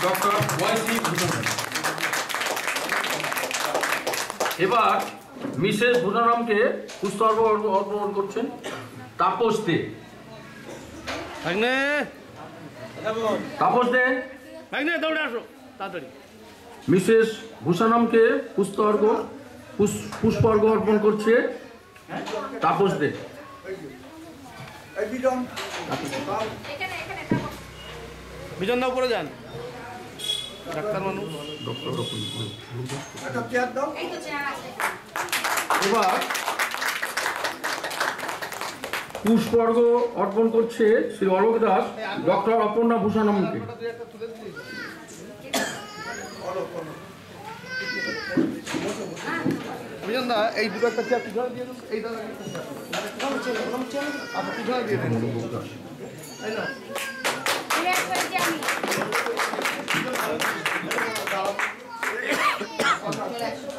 Doctor ওয়াইসি ভূষণ। এবার Mrs ভূষণরামকে পুষ্পার্ঘ্য অর্পণ করছেন তাপস দে। তাপস দে, দৌড়ে আসো তাড়াতাড়ি। মিসেস ভূষণরামকে পুষ্পার্ঘ্য অর্পণ করছে তাপস দে। বিজন দা উপরে যান, ডাক্তার মানুষ। এবার পুষ্পার্ঘ্য অর্পণ করছে শ্রী অলোক দাস ডক্টর অপর্ণা ভূষণরামকে। বিজন দা এই দুটো একটা চেয়ার পিছনে দিয়ে দিন, এই দাদা পিছনে দিয়ে দিন, তাই না? চলে আসো।